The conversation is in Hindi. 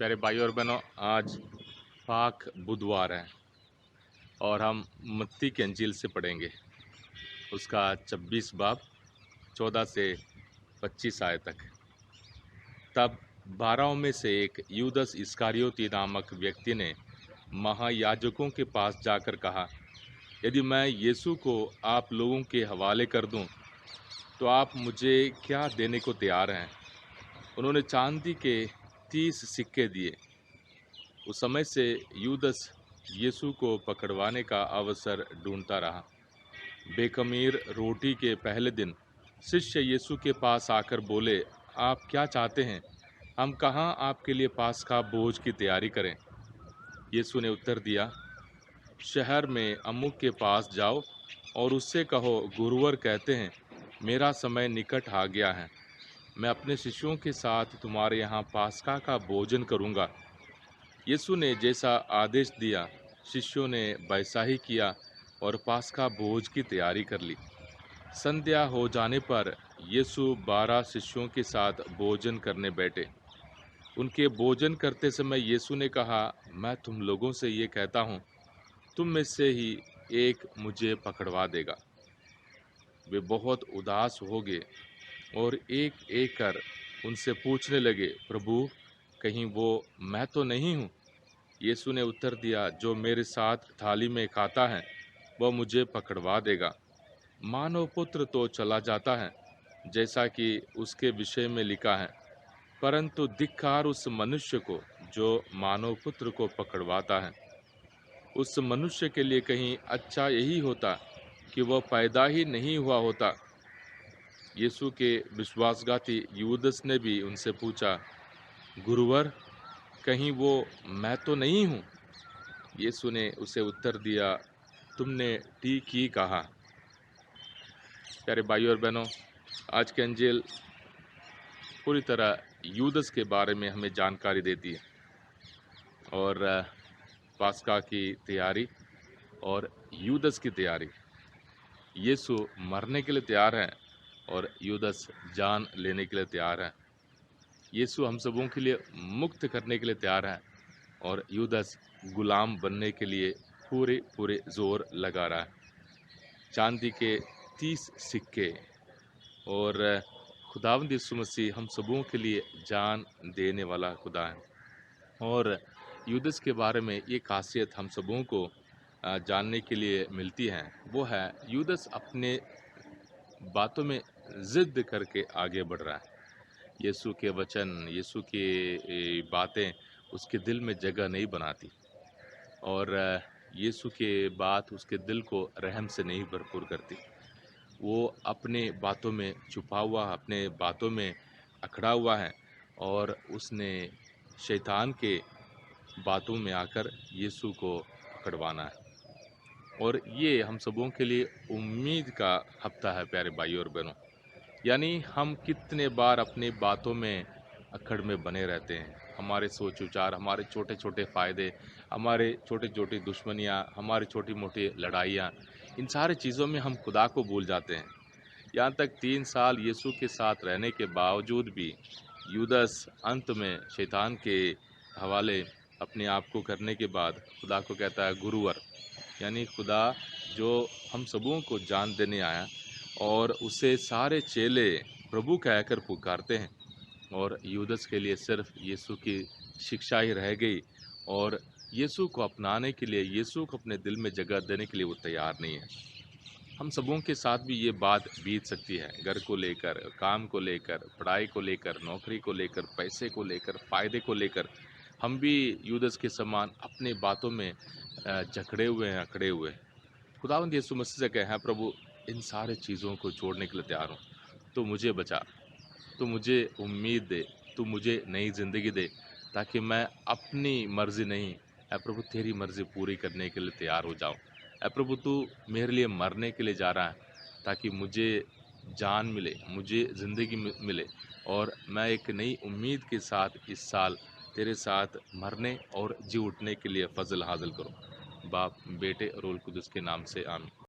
प्यारे भाई और बहनों, आज पाक बुधवार है और हम मत्ती की अंजील से पढ़ेंगे। उसका 26 बाब 14 से 25 आयत तक। तब 12 में से एक यूदस इस्करियोती नामक व्यक्ति ने महायाजकों के पास जाकर कहा, यदि मैं यीशु को आप लोगों के हवाले कर दूं, तो आप मुझे क्या देने को तैयार हैं? उन्होंने चांदी के 30 सिक्के दिए। उस समय से यूदस यीशु को पकड़वाने का अवसर ढूंढता रहा। बेखमीर रोटी के पहले दिन शिष्य यीशु के पास आकर बोले, आप क्या चाहते हैं? हम कहाँ आपके लिए पास्का भोज की तैयारी करें? यीशु ने उत्तर दिया, शहर में अमुक के पास जाओ और उससे कहो, गुरुवर कहते हैं, मेरा समय निकट आ गया है। मैं अपने शिष्यों के साथ तुम्हारे यहाँ पास्का का भोजन करूँगा। यीशु ने जैसा आदेश दिया, शिष्यों ने वैसा ही किया और पास्का भोज की तैयारी कर ली। संध्या हो जाने पर यीशु 12 शिष्यों के साथ भोजन करने बैठे। उनके भोजन करते समय यीशु ने कहा, मैं तुम लोगों से ये कहता हूँ, तुम में से ही एक मुझे पकड़वा देगा। वे बहुत उदास हो गए और एक एक कर उनसे पूछने लगे, प्रभु, कहीं वो मैं तो नहीं हूँ? यीशु ने उत्तर दिया, जो मेरे साथ थाली में खाता है वह मुझे पकड़वा देगा। मानव पुत्र तो चला जाता है जैसा कि उसके विषय में लिखा है, परंतु धिक्कार उस मनुष्य को जो मानव पुत्र को पकड़वाता है। उस मनुष्य के लिए कहीं अच्छा यही होता कि वह पैदा ही नहीं हुआ होता। यीशु के विश्वासघाती यूदस ने भी उनसे पूछा, गुरुवर, कहीं वो मैं तो नहीं हूँ? यीशु ने उसे उत्तर दिया, तुमने ठीक ही कहा। प्यारे भाइयों और बहनों, आज की अंजील पूरी तरह यूदस के बारे में हमें जानकारी देती है और पास्का की तैयारी और यूदस की तैयारी। यीशु मरने के लिए तैयार है और यूदस जान लेने के लिए तैयार है। यीशु हम सबों के लिए मुक्त करने के लिए तैयार है और यूदस गुलाम बनने के लिए पूरे पूरे जोर लगा रहा है। चांदी के 30 सिक्के और खुदावंद यीशु मसीह हम सबों के लिए जान देने वाला खुदा है। और यूदस के बारे में ये खासियत हम सबों को जानने के लिए मिलती है, वो है यूदस अपने बातों में जिद करके आगे बढ़ रहा है। यीशु के वचन, यीशु की बातें उसके दिल में जगह नहीं बनाती और यीशु के बात उसके दिल को रहम से नहीं भरपूर करती। वो अपने बातों में छुपा हुआ, अपने बातों में अकड़ा हुआ है और उसने शैतान के बातों में आकर यीशु को पकड़वाना है। और ये हम सबों के लिए उम्मीद का हफ्ता है प्यारे भाइयों और बहनों। यानी हम कितने बार अपनी बातों में अकड़ में बने रहते हैं। हमारे सोच विचार, हमारे छोटे छोटे फ़ायदे, हमारे छोटी छोटी दुश्मनियाँ, हमारी छोटी मोटी लड़ाइयाँ, इन सारी चीज़ों में हम खुदा को भूल जाते हैं। यहाँ तक 3 साल यीशु के साथ रहने के बावजूद भी यूदस अंत में शैतान के हवाले अपने आप को करने के बाद खुदा को कहता है गुरुवर, यानी खुदा जो हम सबों को जान देने आया और उसे सारे चेले प्रभु कहकर पुकारते हैं और यूदस के लिए सिर्फ यीशु की शिक्षा ही रह गई और यीशु को अपनाने के लिए, यीशु को अपने दिल में जगह देने के लिए वो तैयार नहीं है। हम सबों के साथ भी ये बात बीत सकती है, घर को लेकर, काम को लेकर, पढ़ाई को लेकर, नौकरी को लेकर, पैसे को लेकर, फ़ायदे को लेकर। हम भी यूदस के समान अपनी बातों में जकड़े हुए हैं, अकड़े हुए हैं। खुदावंद यीशु मसीह से कहे, हैं प्रभु, इन सारे चीज़ों को छोड़ने के लिए तैयार हूँ। तो मुझे बचा, तो मुझे उम्मीद दे, तू मुझे नई ज़िंदगी दे, ताकि मैं अपनी मर्ज़ी नहीं, ऐ प्रभु तेरी मर्ज़ी पूरी करने के लिए तैयार हो जाऊँ। ऐ प्रभु, तू मेरे लिए मरने के लिए जा रहा है, ताकि मुझे जान मिले, मुझे ज़िंदगी मिले और मैं एक नई उम्मीद के साथ इस साल तेरे साथ मरने और जी उठने के लिए फ़ज़ल हासिल करूँ। बाप, बेटे और रूह कुदस के नाम से आमीन।